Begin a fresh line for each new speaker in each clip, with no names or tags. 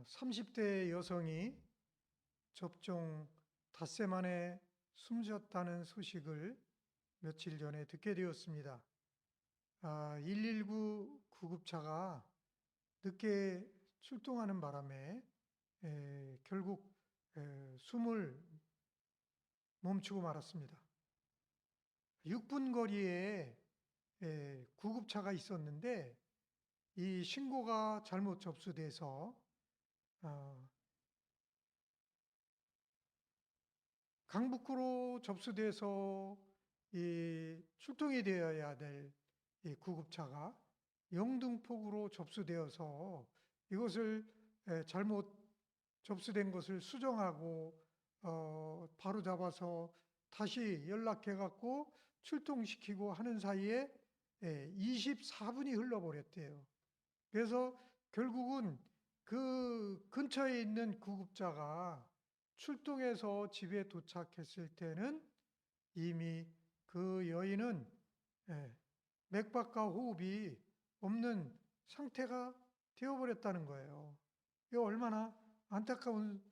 30대 여성이 접종 닷새 만에 숨졌다는 소식을 며칠 전에 듣게 되었습니다. 119 구급차가 늦게 출동하는 바람에 결국 숨을 멈추고 말았습니다. 6분 거리에 구급차가 있었는데 이 신고가 잘못 접수돼서 강북구로 접수돼서 출동이 되어야 될 이 구급차가 영등포구로 접수되어서 이것을 잘못 접수된 것을 수정하고 바로 잡아서 다시 연락해 갖고 출동시키고 하는 사이에 24분이 흘러버렸대요. 그래서 결국은 그 근처에 있는 구급차가 출동해서 집에 도착했을 때는 이미 그 여인은 맥박과 호흡이 없는 상태가 되어버렸다는 거예요. 이 얼마나 안타까운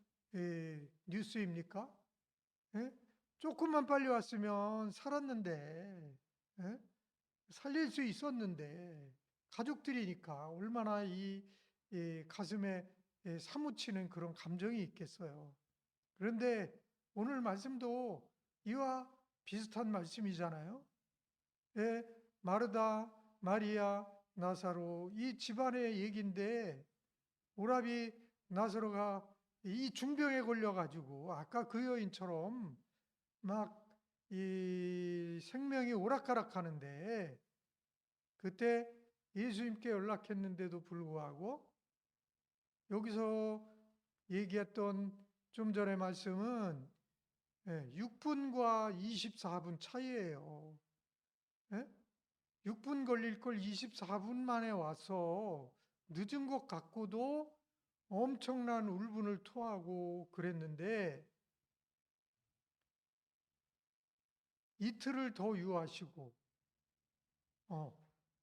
뉴스입니까? 조금만 빨리 왔으면 살았는데, 살릴 수 있었는데, 가족들이니까 얼마나 이 가슴에 사무치는 그런 감정이 있겠어요. 그런데 오늘 말씀도 이와 비슷한 말씀이잖아요. 마르다, 마리아, 나사로 이 집안의 얘기인데 오라비 나사로가 이 중병에 걸려가지고 아까 그 여인처럼 막 이 생명이 오락가락하는데 그때 예수님께 연락했는데도 불구하고 여기서 얘기했던 좀 전의 말씀은 6분과 24분 차이예요. 6분 걸릴 걸 24분 만에 와서 늦은 것 같고도 엄청난 울분을 토하고 그랬는데 이틀을 더 유하시고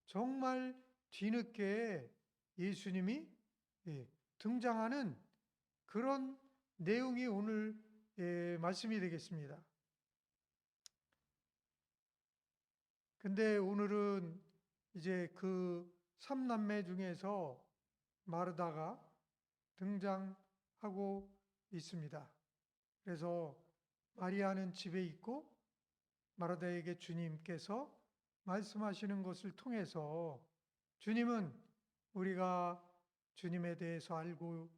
정말 뒤늦게 예수님이 등장하는 그런 내용이 오늘 말씀이 되겠습니다. 근데 오늘은 이제 그 삼남매 중에서 마르다가 등장하고 있습니다. 그래서 마리아는 집에 있고 마르다에게 주님께서 말씀하시는 것을 통해서 주님은 우리가 주님에 대해서 알고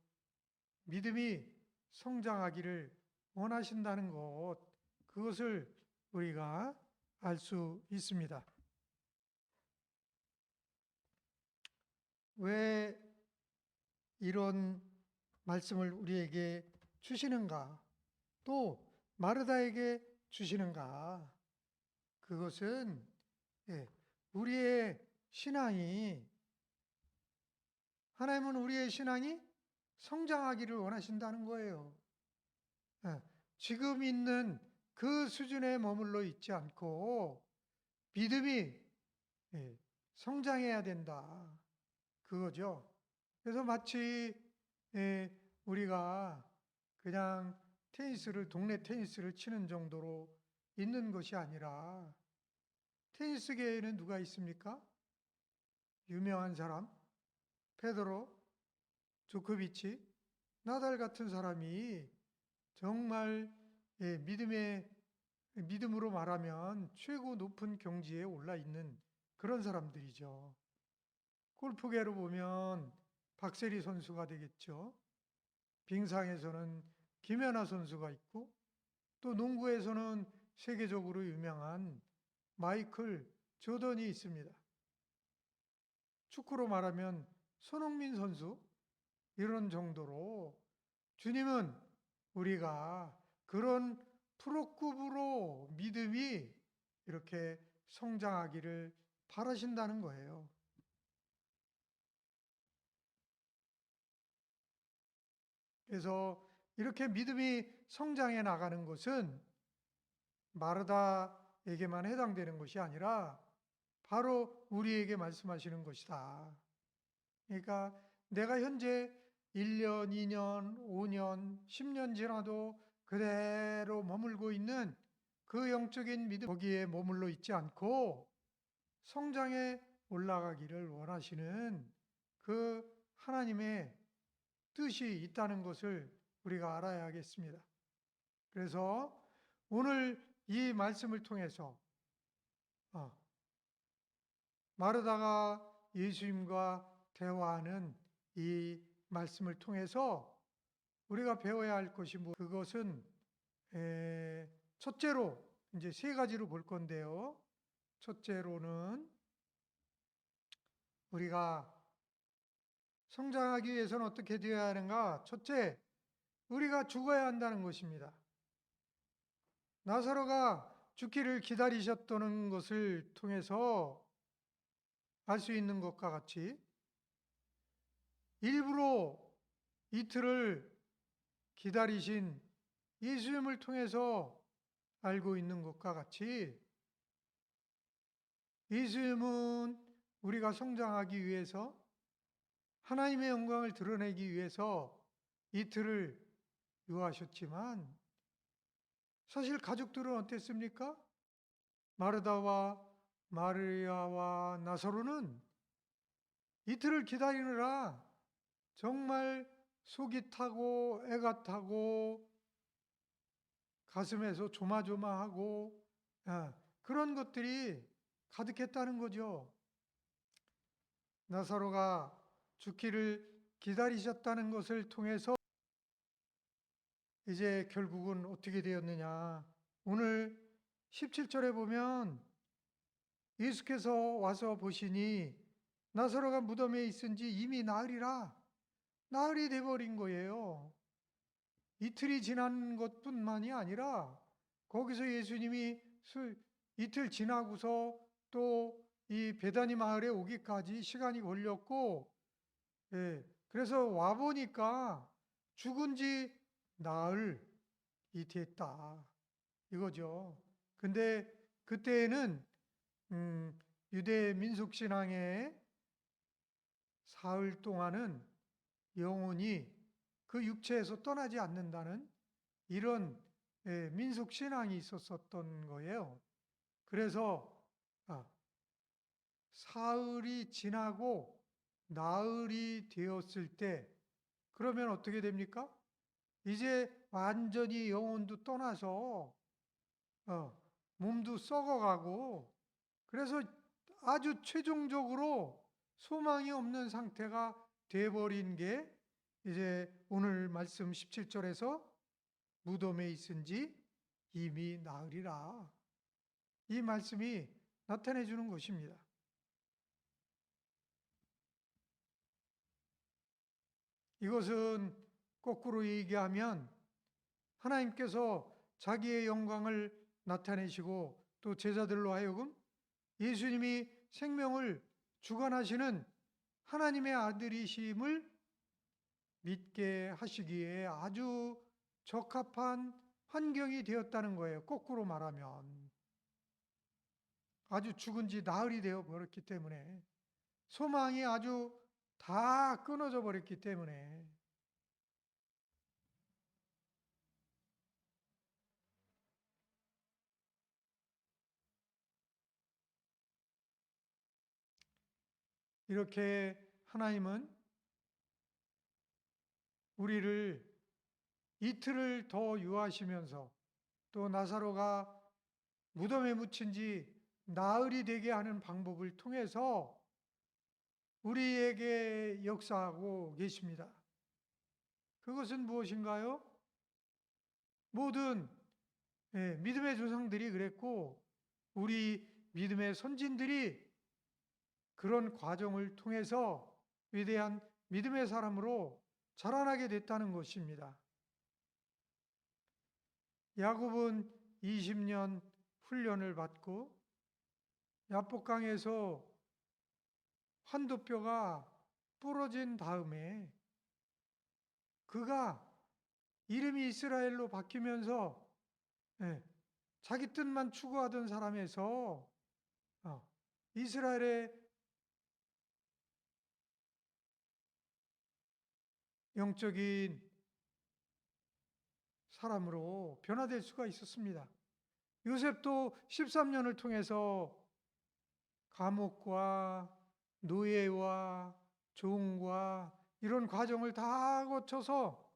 믿음이 성장하기를 원하신다는 것, 그것을 우리가 알 수 있습니다. 왜 이런 말씀을 우리에게 주시는가? 또 마르다에게 주시는가? 그것은 우리의 신앙이 하나님은 우리의 신앙이 성장하기를 원하신다는 거예요. 지금 있는 그 수준에 머물러 있지 않고 믿음이 성장해야 된다. 그거죠. 그래서 마치 우리가 그냥 동네 테니스를 치는 정도로 있는 것이 아니라 테니스계에는 누가 있습니까? 유명한 사람, 페더러, 조코비치, 나달 같은 사람이 정말 믿음으로 말하면 최고 높은 경지에 올라 있는 그런 사람들이죠. 골프계로 보면 박세리 선수가 되겠죠. 빙상에서는 김연아 선수가 있고 또 농구에서는 세계적으로 유명한 마이클 조던이 있습니다. 축구로 말하면 손흥민 선수 이런 정도로 주님은 우리가 그런 프로급으로 믿음이 이렇게 성장하기를 바라신다는 거예요. 그래서 이렇게 믿음이 성장해 나가는 것은 마르다에게만 해당되는 것이 아니라 바로 우리에게 말씀하시는 것이다. 그러니까 내가 현재 1년, 2년, 5년, 10년 지나도 그대로 머물고 있는 그 영적인 믿음, 거기에 머물러 있지 않고 성장에 올라가기를 원하시는 그 하나님의 뜻이 있다는 것을 우리가 알아야 하겠습니다. 그래서 오늘 이 말씀을 통해서 마르다가 예수님과 대화하는 이 말씀을 통해서 우리가 배워야 할 것이 그것은 첫째로 이제 세 가지로 볼 건데요. 첫째로는 우리가 성장하기 위해서는 어떻게 되어야 하는가? 첫째, 우리가 죽어야 한다는 것입니다. 나사로가 죽기를 기다리셨다는 것을 통해서 알 수 있는 것과 같이 일부러 이틀을 기다리신 예수님을 통해서 알고 있는 것과 같이 예수님은 우리가 성장하기 위해서 하나님의 영광을 드러내기 위해서 이틀을 요하셨지만 사실 가족들은 어땠습니까? 마르다와 마리아와 나사로는 이틀을 기다리느라 정말 속이 타고 애가 타고 가슴에서 조마조마하고 그런 것들이 가득했다는 거죠. 나사로가 죽기를 기다리셨다는 것을 통해서 이제 결국은 어떻게 되었느냐. 오늘 17절에 보면 예수께서 와서 보시니 나사로가 무덤에 있은지 이미 나흘이라 나흘이 돼버린 거예요. 이틀이 지난 것뿐만이 아니라 거기서 예수님이 이틀 지나고서 또 이 베다니 마을에 오기까지 시간이 걸렸고, 그래서 와보니까 죽은 지 나흘이 됐다 이거죠. 근데 그때에는 유대 민속신앙에 사흘 동안은 영혼이 그 육체에서 떠나지 않는다는 이런 민속신앙이 있었던 거예요. 그래서 사흘이 지나고 나흘이 되었을 때 그러면 어떻게 됩니까? 이제 완전히 영혼도 떠나서 몸도 썩어가고 그래서 아주 최종적으로 소망이 없는 상태가 돼버린 게 이제 오늘 말씀 17절에서 무덤에 있은지 이미 나흘이라 이 말씀이 나타내 주는 것입니다. 이것은 거꾸로 얘기하면 하나님께서 자기의 영광을 나타내시고 또 제자들로 하여금 예수님이 생명을 주관하시는 하나님의 아들이심을 믿게 하시기에 아주 적합한 환경이 되었다는 거예요. 거꾸로 말하면 아주 죽은 지 나흘이 되어 버렸기 때문에 소망이 아주 다 끊어져 버렸기 때문에 이렇게 하나님은 우리를 이틀을 더 유하시면서 또 나사로가 무덤에 묻힌 지 나흘이 되게 하는 방법을 통해서 우리에게 역사하고 계십니다. 그것은 무엇인가요? 모든 믿음의 조상들이 그랬고 우리 믿음의 선진들이 그런 과정을 통해서 위대한 믿음의 사람으로 자라나게 됐다는 것입니다. 야곱은 20년 훈련을 받고 야복강에서 환도뼈가 부러진 다음에 그가 이름이 이스라엘로 바뀌면서 자기 뜻만 추구하던 사람에서 이스라엘의 영적인 사람으로 변화될 수가 있었습니다. 요셉도 13년을 통해서 감옥과 노예와 종과 이런 과정을 다 거쳐서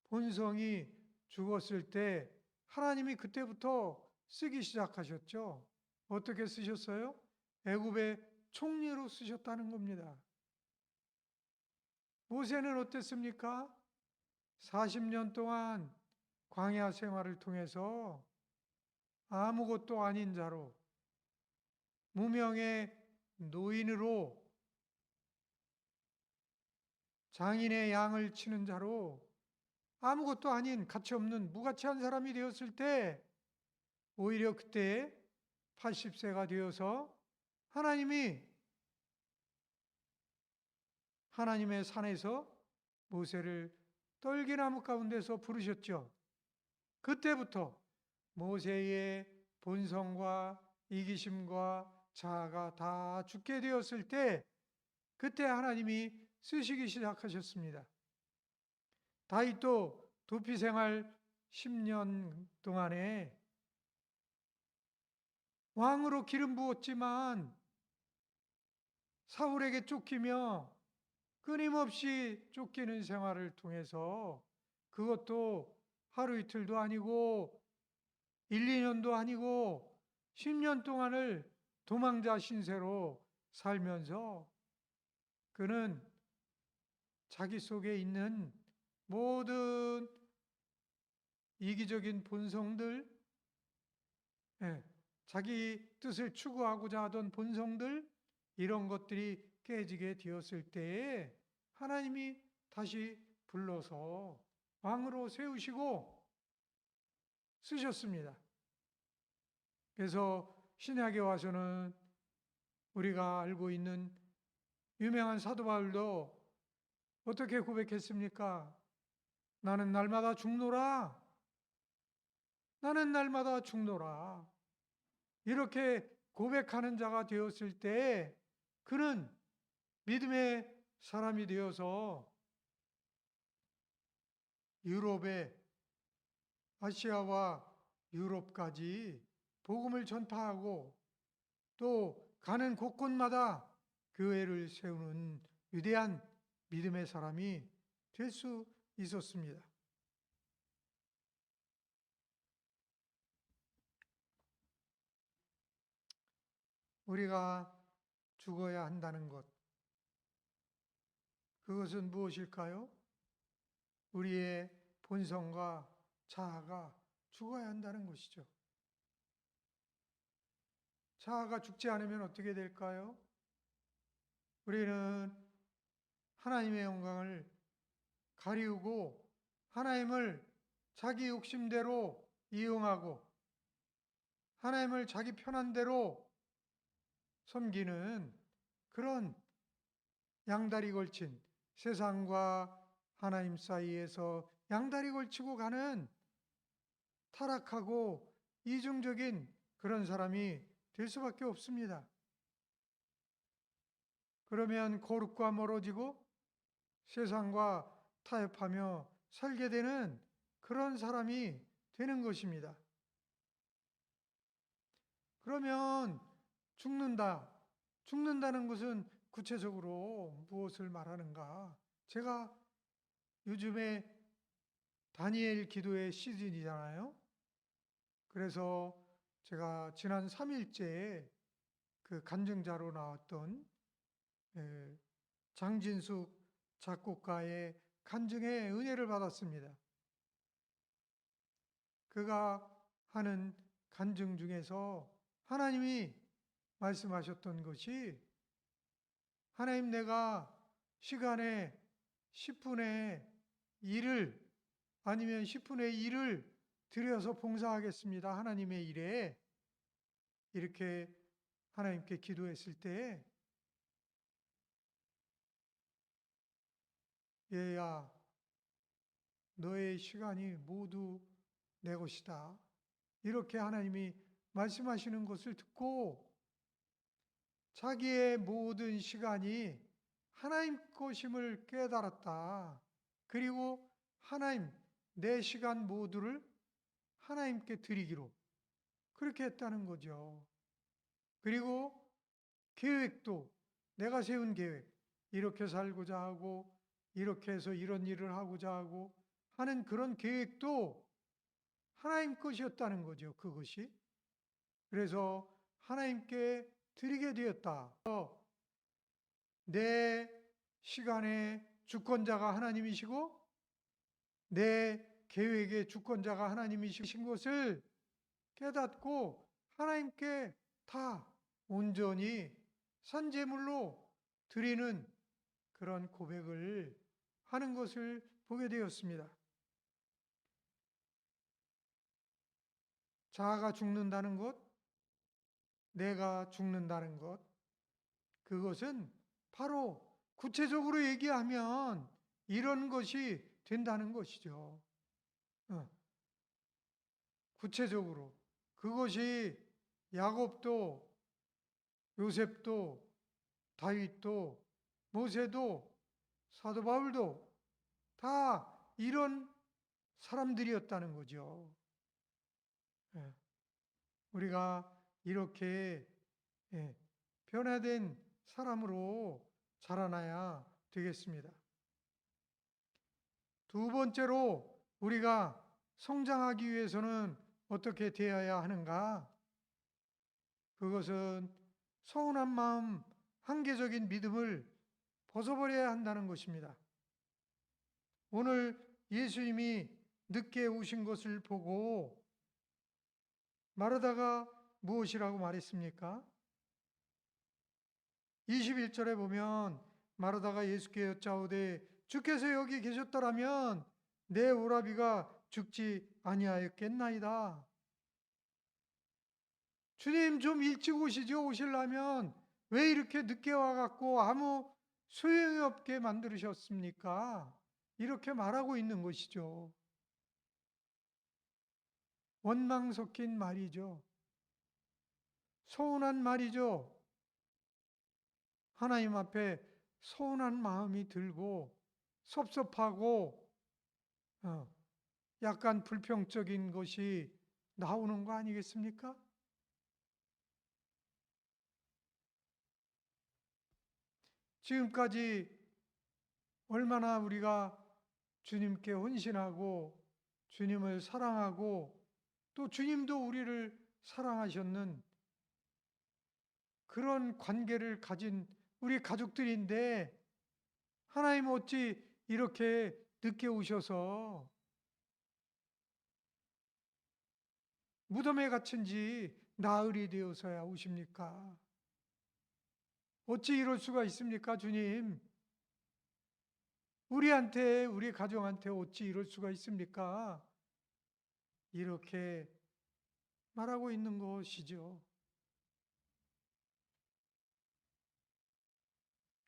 본성이 죽었을 때 하나님이 그때부터 쓰기 시작하셨죠. 어떻게 쓰셨어요? 애굽의 총리로 쓰셨다는 겁니다. 모세는 어땠습니까? 40년 동안 광야 생활을 통해서 아무것도 아닌 자로 무명의 노인으로 장인의 양을 치는 자로 아무것도 아닌 가치 없는 무가치한 사람이 되었을 때 오히려 그때 80세가 되어서 하나님이 하나님의 산에서 모세를 떨기나무 가운데서 부르셨죠. 그때부터 모세의 본성과 이기심과 자아가 다 죽게 되었을 때 그때 하나님이 쓰시기 시작하셨습니다. 다윗도 도피 생활 10년 동안에 왕으로 기름 부었지만 사울에게 쫓기며 끊임없이 쫓기는 생활을 통해서 그것도 하루 이틀도 아니고 1, 2년도 아니고 10년 동안을 도망자 신세로 살면서 그는 자기 속에 있는 모든 이기적인 본성들, 자기 뜻을 추구하고자 하던 본성들, 이런 것들이 깨지게 되었을 때에 하나님이 다시 불러서 왕으로 세우시고 쓰셨습니다. 그래서 신약에 와서는 우리가 알고 있는 유명한 사도 바울도 어떻게 고백했습니까? 나는 날마다 죽노라. 나는 날마다 죽노라. 이렇게 고백하는 자가 되었을 때 그는 믿음의 사람이 되어서 유럽의 아시아와 유럽까지 복음을 전파하고 또 가는 곳곳마다 교회를 세우는 위대한 믿음의 사람이 될 수 있었습니다. 우리가 죽어야 한다는 것, 그것은 무엇일까요? 우리의 본성과 자아가 죽어야 한다는 것이죠. 자아가 죽지 않으면 어떻게 될까요? 우리는 하나님의 영광을 가리우고 하나님을 자기 욕심대로 이용하고 하나님을 자기 편한 대로 섬기는 그런 양다리 걸친 세상과 하나님 사이에서 양다리 걸치고 가는 타락하고 이중적인 그런 사람이 될 수밖에 없습니다. 그러면 거룩과 멀어지고 세상과 타협하며 살게 되는 그런 사람이 되는 것입니다. 그러면 죽는다. 죽는다는 것은 구체적으로 무엇을 말하는가? 제가 요즘에 다니엘 기도의 시즌이잖아요. 그래서 제가 지난 3일째 그 간증자로 나왔던 장진숙 작곡가의 간증의 은혜를 받았습니다. 그가 하는 간증 중에서 하나님이 말씀하셨던 것이 하나님 내가 시간에 10분의 1을 아니면 10분의 1을 들여서 봉사하겠습니다. 하나님의 일에 이렇게 하나님께 기도했을 때 얘야 너의 시간이 모두 내 것이다. 이렇게 하나님이 말씀하시는 것을 듣고 자기의 모든 시간이 하나님 것임을 깨달았다. 그리고 하나님, 내 시간 모두를 하나님께 드리기로 그렇게 했다는 거죠. 그리고 계획도 내가 세운 계획, 이렇게 살고자 하고 이렇게 해서 이런 일을 하고자 하고 하는 그런 계획도 하나님 것이었다는 거죠. 그것이. 그래서 하나님께 드리게 되었다. 내 시간의 주권자가 하나님이시고 내 계획의 주권자가 하나님이신 것을 깨닫고 하나님께 다 온전히 산제물로 드리는 그런 고백을 하는 것을 보게 되었습니다. 자아가 죽는다는 것, 내가 죽는다는 것, 그것은 바로 구체적으로 얘기하면 이런 것이 된다는 것이죠. 구체적으로. 그것이 야곱도 요셉도 다윗도 모세도 사도 바울도 다 이런 사람들이었다는 거죠. 예. 우리가 이렇게 변화된 사람으로 자라나야 되겠습니다. 두 번째로 우리가 성장하기 위해서는 어떻게 되어야 하는가? 그것은 서운한 마음, 한계적인 믿음을 벗어버려야 한다는 것입니다. 오늘 예수님이 늦게 오신 것을 보고 마르다가 무엇이라고 말했습니까? 21절에 보면 마르다가 예수께 여짜오되 주께서 여기 계셨더라면 내 오라비가 죽지 아니하였겠나이다. 주님 좀 일찍 오시죠. 오시려면 왜 이렇게 늦게 와갖고 아무 소용이 없게 만들으셨습니까? 이렇게 말하고 있는 것이죠. 원망 섞인 말이죠. 서운한 말이죠. 하나님 앞에 서운한 마음이 들고 섭섭하고 약간 불평적인 것이 나오는 거 아니겠습니까? 지금까지 얼마나 우리가 주님께 헌신하고 주님을 사랑하고 또 주님도 우리를 사랑하셨는 그런 관계를 가진 우리 가족들인데 하나님 어찌 이렇게 늦게 오셔서 무덤에 갇힌 지 나흘이 되어서야 오십니까? 어찌 이럴 수가 있습니까, 주님? 우리한테, 우리 가정한테 어찌 이럴 수가 있습니까? 이렇게 말하고 있는 것이죠.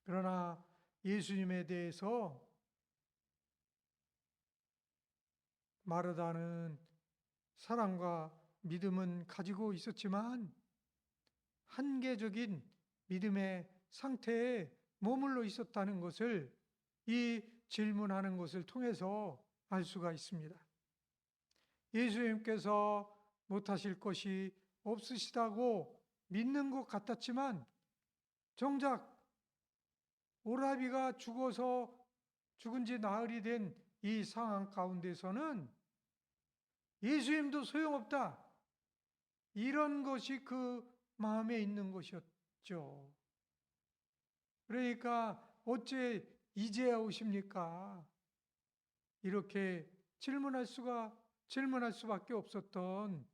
그러나 예수님에 대해서 마르다는 사랑과 믿음은 가지고 있었지만 한계적인 믿음의 상태에 머물러 있었다는 것을 이 질문하는 것을 통해서 알 수가 있습니다. 예수님께서 못하실 것이 없으시다고 믿는 것 같았지만 정작 오라비가 죽어서 죽은 지 나흘이 된 이 상황 가운데서는 예수님도 소용없다. 이런 것이 그 마음에 있는 것이었죠. 그러니까 어째 이제야 오십니까? 이렇게 질문할 수밖에 없었던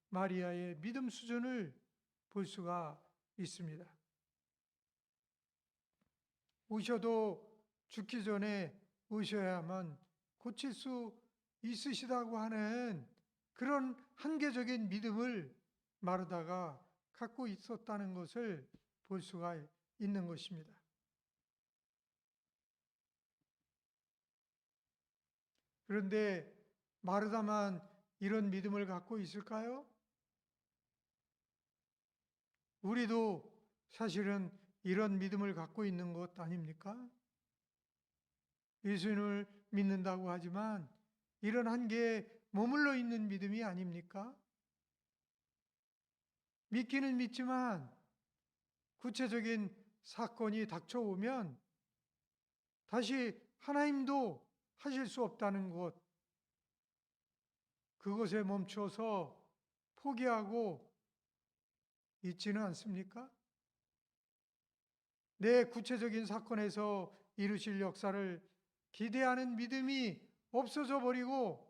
마리아의 믿음 수준을 볼 수가 있습니다. 오셔도 죽기 전에 오셔야만 고칠 수 있으시다고 하는 그런 한계적인 믿음을 마르다가 갖고 있었다는 것을 볼 수가 있는 것입니다. 그런데 마르다만 이런 믿음을 갖고 있을까요? 우리도 사실은 이런 믿음을 갖고 있는 것 아닙니까? 예수님을 믿는다고 하지만 이런 한계에 머물러 있는 믿음이 아닙니까? 믿기는 믿지만 구체적인 사건이 닥쳐오면 다시 하나님도 하실 수 없다는 것, 그것에 멈춰서 포기하고 있지는 않습니까? 내 구체적인 사건에서 이루실 역사를 기대하는 믿음이 없어져 버리고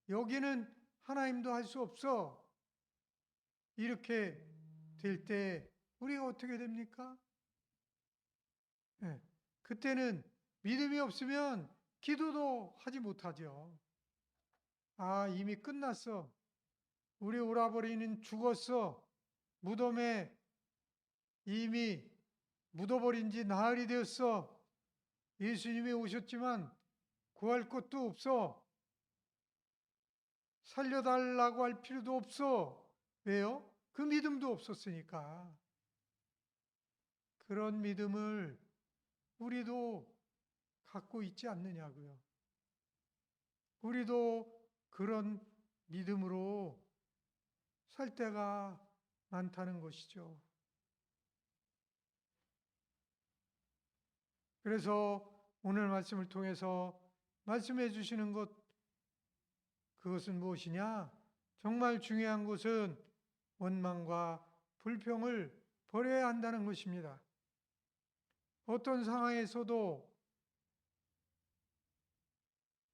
여기는 하나님도 할 수 없어. 이렇게 될 때 우리가 어떻게 됩니까? 네. 그때는 믿음이 없으면 기도도 하지 못하죠. 아, 이미 끝났어. 우리 오라버니는 죽었어. 무덤에 이미 묻어버린 지 나흘이 되었어. 예수님이 오셨지만 구할 것도 없어. 살려달라고 할 필요도 없어. 왜요? 그 믿음도 없었으니까. 그런 믿음을 우리도 갖고 있지 않느냐고요. 우리도 그런 믿음으로 살 때가 많다는 것이죠. 그래서 오늘 말씀을 통해서 말씀해 주시는 것, 그것은 무엇이냐? 정말 중요한 것은 원망과 불평을 버려야 한다는 것입니다. 어떤 상황에서도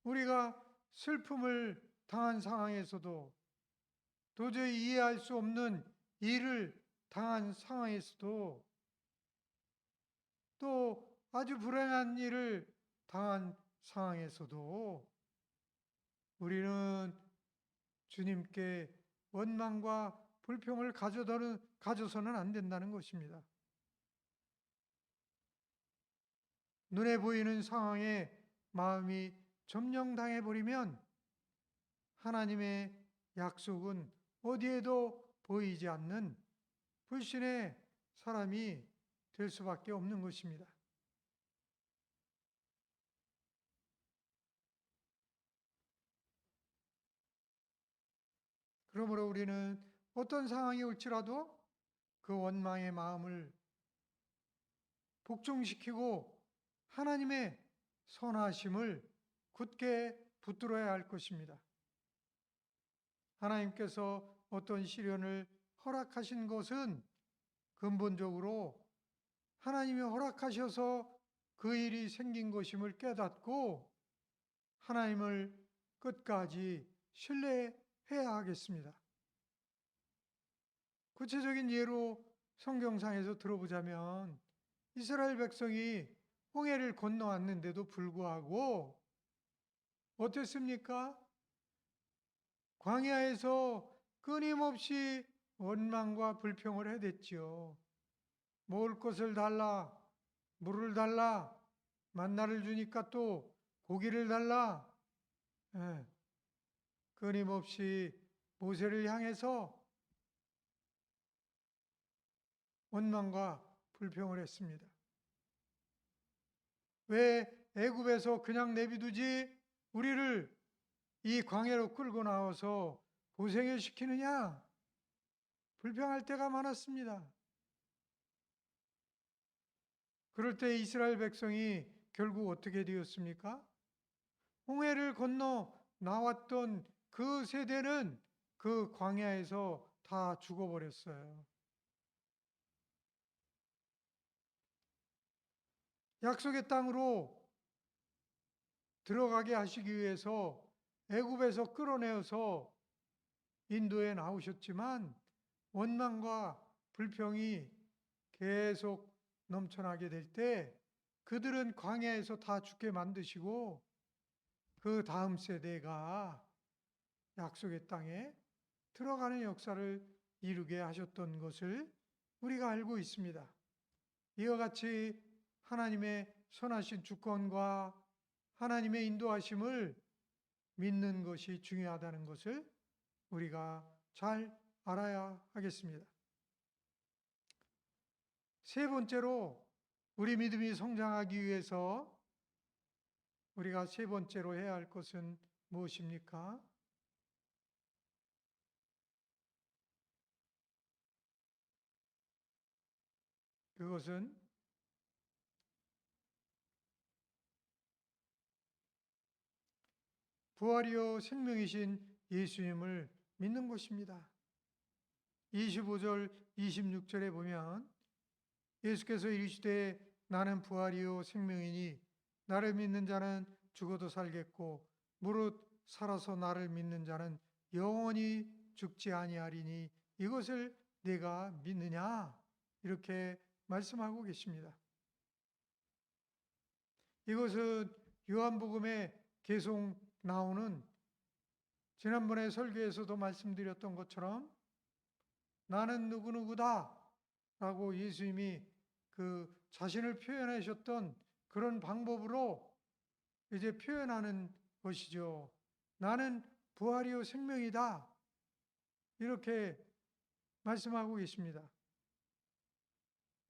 우리가 슬픔을 당한 상황에서도 도저히 이해할 수 없는 일을 당한 상황에서도 또 아주 불행한 일을 당한 상황에서도 우리는 주님께 원망과 불평을 가져서는 안 된다는 것입니다. 눈에 보이는 상황에 마음이 점령당해 버리면 하나님의 약속은 어디에도 보이지 않는 불신의 사람이 될 수밖에 없는 것입니다. 그러므로 우리는 어떤 상황이 올지라도 그 원망의 마음을 복종시키고 하나님의 선하심을 굳게 붙들어야 할 것입니다. 하나님께서 어떤 시련을 허락하신 것은 근본적으로 하나님이 허락하셔서 그 일이 생긴 것임을 깨닫고 하나님을 끝까지 신뢰해야 하겠습니다. 구체적인 예로 성경상에서 들어보자면 이스라엘 백성이 홍해를 건너왔는데도 불구하고 어땠습니까? 광야에서 끊임없이 원망과 불평을 해댔지요. 먹을 것을 달라, 물을 달라, 만나를 주니까 또 고기를 달라. 예, 끊임없이 모세를 향해서 원망과 불평을 했습니다. 왜 애굽에서 그냥 내비두지 우리를 이 광야로 끌고 나와서 고생을 시키느냐? 불평할 때가 많았습니다. 그럴 때 이스라엘 백성이 결국 어떻게 되었습니까? 홍해를 건너 나왔던 그 세대는 그 광야에서 다 죽어버렸어요. 약속의 땅으로 들어가게 하시기 위해서 애굽에서 끌어내어서 인도에 나오셨지만 원망과 불평이 계속 넘쳐나게 될 때 그들은 광야에서 다 죽게 만드시고 그 다음 세대가 약속의 땅에 들어가는 역사를 이루게 하셨던 것을 우리가 알고 있습니다. 이와 같이 하나님의 선하신 주권과 하나님의 인도하심을 믿는 것이 중요하다는 것을 우리가 잘 알아야 하겠습니다. 세 번째로 우리 믿음이 성장하기 위해서 우리가 세 번째로 해야 할 것은 무엇입니까? 그것은 부활이요 생명이신 예수님을 믿는 것입니다. 25절, 26절에 보면 예수께서 이르시되 나는 부활이요 생명이니 나를 믿는 자는 죽어도 살겠고 무릇 살아서 나를 믿는 자는 영원히 죽지 아니하리니 이것을 내가 믿느냐? 이렇게 말씀하고 계십니다. 이것은 요한복음에 계속 나오는 지난번에 설교에서도 말씀드렸던 것처럼 나는 누구누구다 라고 예수님이 그 자신을 표현하셨던 그런 방법으로 이제 표현하는 것이죠. 나는 부활이요 생명이다. 이렇게 말씀하고 계십니다.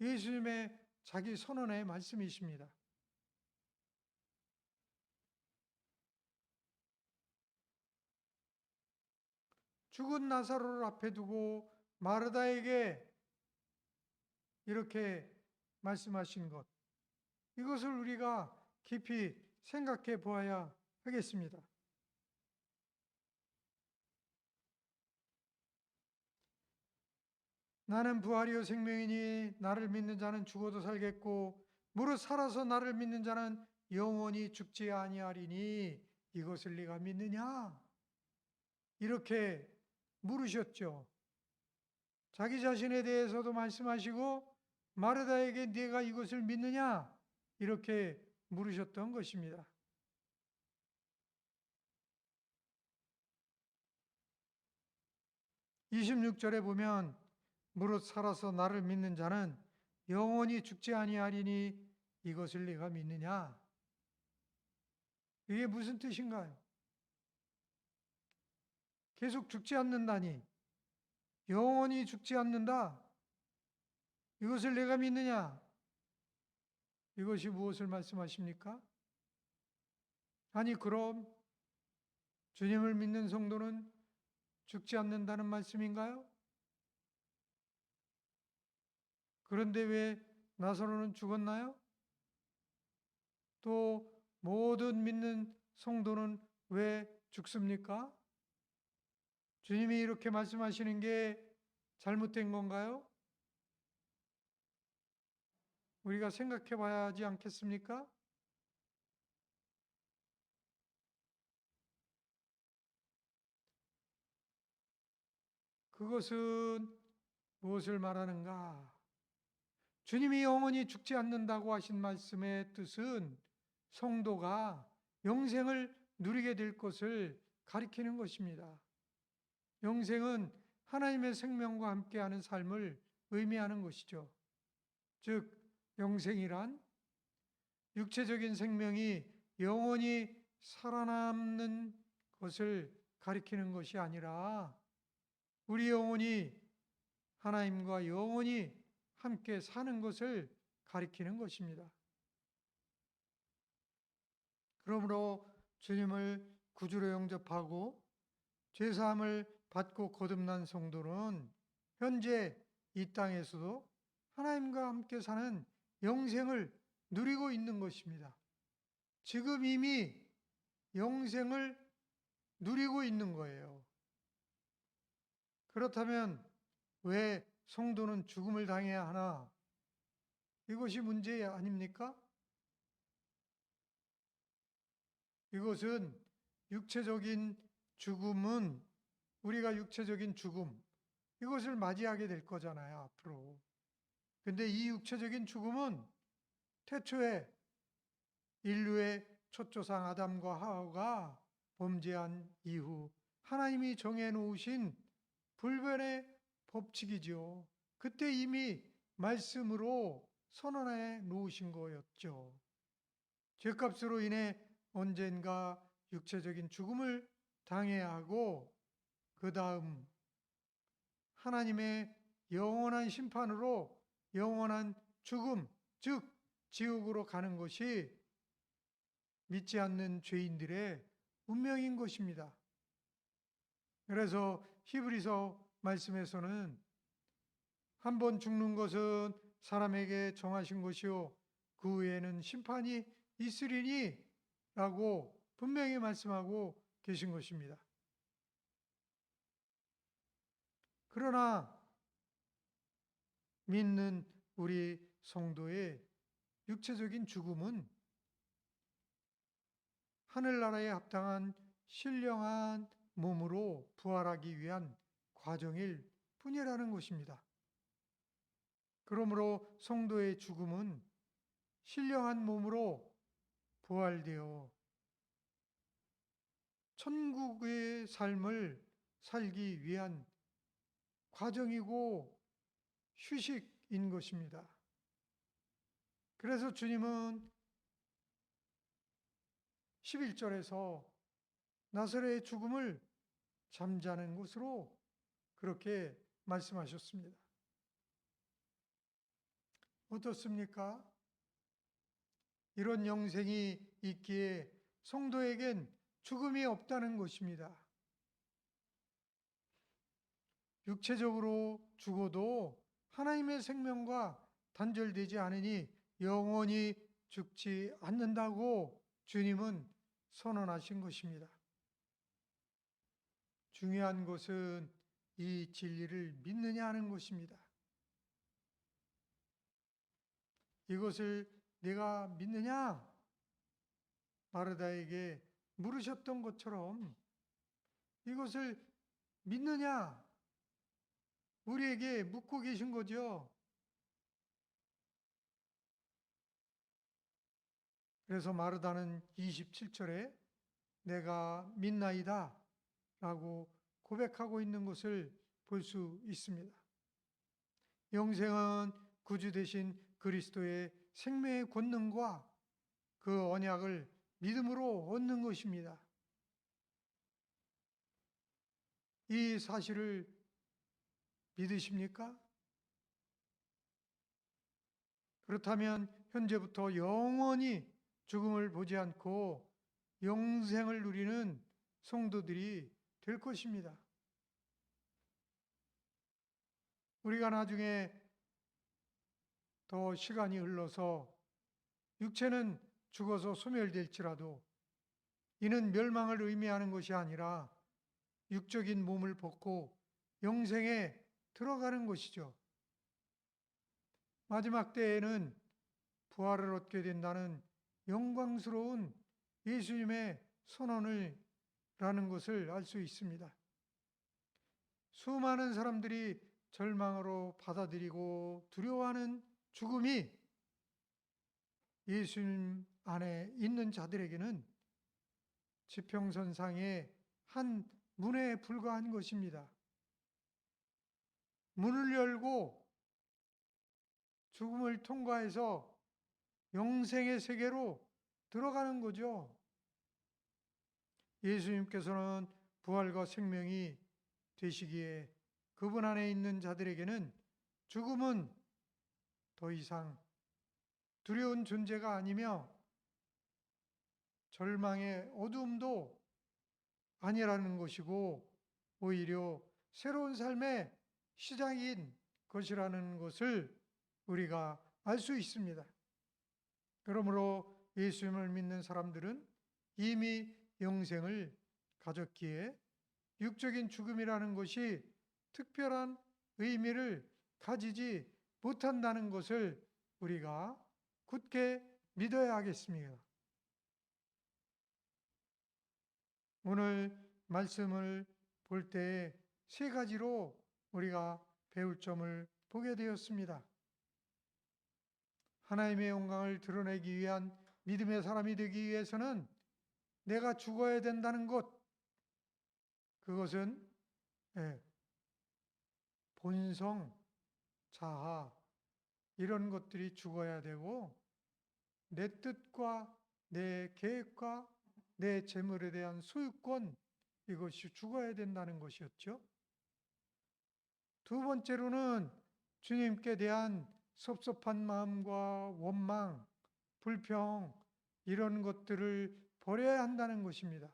예수님의 자기 선언의 말씀이십니다. 죽은 나사로를 앞에 두고 마르다에게 이렇게 말씀하신 것, 이것을 우리가 깊이 생각해 보아야 하겠습니다. 나는 부활이요 생명이니 나를 믿는 자는 죽어도 살겠고 무릇 살아서 나를 믿는 자는 영원히 죽지 아니하리니 이것을 네가 믿느냐? 이렇게 물으셨죠. 자기 자신에 대해서도 말씀하시고 마르다에게 네가 이것을 믿느냐? 이렇게 물으셨던 것입니다. 26절에 보면 무릇 살아서 나를 믿는 자는 영원히 죽지 아니하리니 이것을 네가 믿느냐? 이게 무슨 뜻인가요? 계속 죽지 않는다니, 영원히 죽지 않는다. 이것을 내가 믿느냐? 이것이 무엇을 말씀하십니까? 아니, 그럼 주님을 믿는 성도는 죽지 않는다는 말씀인가요? 그런데 왜 나사로는 죽었나요? 또 모든 믿는 성도는 왜 죽습니까? 주님이 이렇게 말씀하시는 게 잘못된 건가요? 우리가 생각해 봐야 하지 않겠습니까? 그것은 무엇을 말하는가? 주님이 영원히 죽지 않는다고 하신 말씀의 뜻은 성도가 영생을 누리게 될 것을 가리키는 것입니다. 영생은 하나님의 생명과 함께하는 삶을 의미하는 것이죠. 즉, 영생이란 육체적인 생명이 영원히 살아남는 것을 가리키는 것이 아니라 우리 영혼이 하나님과 영원히 함께 사는 것을 가리키는 것입니다. 그러므로 주님을 구주로 영접하고 죄사함을 받고 거듭난 성도는 현재 이 땅에서도 하나님과 함께 사는 영생을 누리고 있는 것입니다. 지금 이미 영생을 누리고 있는 거예요. 그렇다면 왜 성도는 죽음을 당해야 하나? 이것이 문제 아닙니까? 이것은 육체적인 죽음은 우리가 육체적인 죽음, 이것을 맞이하게 될 거잖아요, 앞으로. 근데 이 육체적인 죽음은 태초에 인류의 첫조상 아담과 하와가 범죄한 이후 하나님이 정해놓으신 불변의 법칙이죠. 그때 이미 말씀으로 선언해 놓으신 거였죠. 죄값으로 인해 언젠가 육체적인 죽음을 당해야 하고 그 다음 하나님의 영원한 심판으로 영원한 죽음, 즉 지옥으로 가는 것이 믿지 않는 죄인들의 운명인 것입니다. 그래서 히브리서 말씀에서는 한 번 죽는 것은 사람에게 정하신 것이요 그 후에는 심판이 있으리니 라고 분명히 말씀하고 계신 것입니다. 그러나 믿는 우리 성도의 육체적인 죽음은 하늘나라에 합당한 신령한 몸으로 부활하기 위한 과정일 뿐이라는 것입니다. 그러므로 성도의 죽음은 신령한 몸으로 부활되어 천국의 삶을 살기 위한 과정이고 휴식인 것입니다. 그래서 주님은 11절에서 나사렛의 죽음을 잠자는 것으로 그렇게 말씀하셨습니다. 어떻습니까? 이런 영생이 있기에 성도에겐 죽음이 없다는 것입니다. 육체적으로 죽어도 하나님의 생명과 단절되지 않으니 영원히 죽지 않는다고 주님은 선언하신 것입니다. 중요한 것은 이 진리를 믿느냐 하는 것입니다. 이것을 내가 믿느냐? 마르다에게 물으셨던 것처럼 이것을 믿느냐? 우리에게 묻고 계신 거죠. 그래서 마르다는 27절에 내가 믿나이다 라고 고백하고 있는 것을 볼 수 있습니다. 영생은 구주 되신 그리스도의 생명의 권능과 그 언약을 믿음으로 얻는 것입니다. 이 사실을 믿으십니까? 그렇다면 현재부터 영원히 죽음을 보지 않고 영생을 누리는 성도들이 될 것입니다. 우리가 나중에 더 시간이 흘러서 육체는 죽어서 소멸될지라도 이는 멸망을 의미하는 것이 아니라 육적인 몸을 벗고 영생에 들어가는 것이죠. 마지막 때에는 부활을 얻게 된다는 영광스러운 예수님의 선언을 라는 것을 알 수 있습니다. 수많은 사람들이 절망으로 받아들이고 두려워하는 죽음이 예수님 안에 있는 자들에게는 지평선상의 한 문에 불과한 것입니다. 문을 열고 죽음을 통과해서 영생의 세계로 들어가는 거죠. 예수님께서는 부활과 생명이 되시기에 그분 안에 있는 자들에게는 죽음은 더 이상 두려운 존재가 아니며 절망의 어두움도 아니라는 것이고 오히려 새로운 삶의 시작인 것이라는 것을 우리가 알 수 있습니다. 그러므로 예수님을 믿는 사람들은 이미 영생을 가졌기에 육적인 죽음이라는 것이 특별한 의미를 가지지 못한다는 것을 우리가 굳게 믿어야 하겠습니다. 오늘 말씀을 볼 때 세 가지로 우리가 배울 점을 보게 되었습니다. 하나님의 영광을 드러내기 위한 믿음의 사람이 되기 위해서는 내가 죽어야 된다는 것, 그것은 본성, 자아 이런 것들이 죽어야 되고 내 뜻과 내 계획과 내 재물에 대한 소유권 이것이 죽어야 된다는 것이었죠. 두 번째로는 주님께 대한 섭섭한 마음과 원망, 불평 이런 것들을 버려야 한다는 것입니다.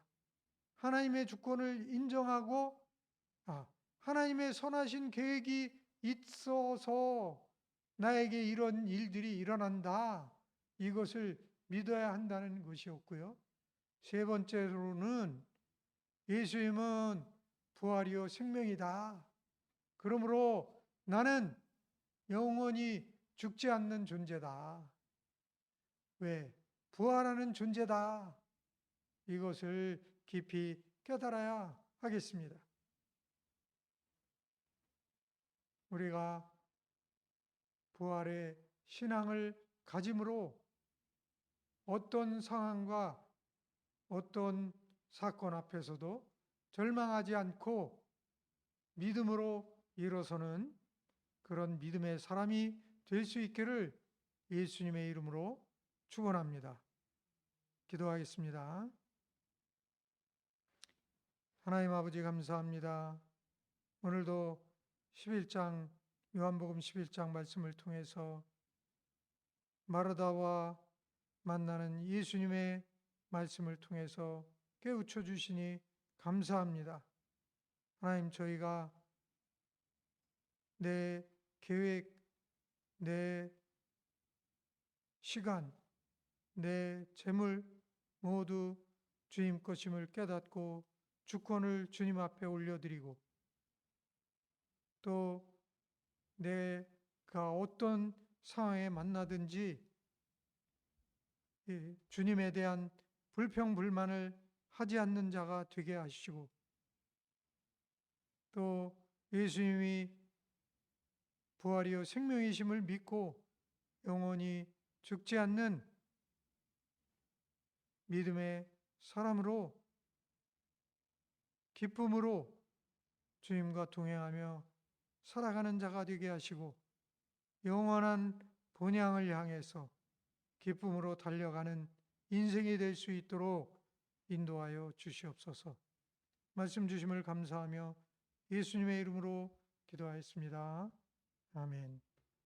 하나님의 주권을 인정하고 하나님의 선하신 계획이 있어서 나에게 이런 일들이 일어난다. 이것을 믿어야 한다는 것이었고요. 세 번째로는 예수님은 부활이요 생명이다. 그러므로 나는 영원히 죽지 않는 존재다. 왜? 부활하는 존재다. 이것을 깊이 깨달아야 하겠습니다. 우리가 부활의 신앙을 가짐으로 어떤 상황과 어떤 사건 앞에서도 절망하지 않고 믿음으로 일어서는 그런 믿음의 사람이 될 수 있기를 예수님의 이름으로 축원합니다. 기도하겠습니다. 하나님 아버지 감사합니다. 오늘도 11장 요한복음 11장 말씀을 통해서 마르다와 만나는 예수님의 말씀을 통해서 깨우쳐 주시니 감사합니다. 하나님, 저희가 내 계획, 내 시간, 내 재물 모두 주님 것임을 깨닫고 주권을 주님 앞에 올려드리고 또 내가 어떤 상황에 만나든지 주님에 대한 불평불만을 하지 않는 자가 되게 하시고 또 예수님이 부활이요 생명이심을 믿고 영원히 죽지 않는 믿음의 사람으로 기쁨으로 주님과 동행하며 살아가는 자가 되게 하시고 영원한 본향을 향해서 기쁨으로 달려가는 인생이 될 수 있도록 인도하여 주시옵소서. 말씀 주심을 감사하며 예수님의 이름으로 기도하였습니다. 아멘.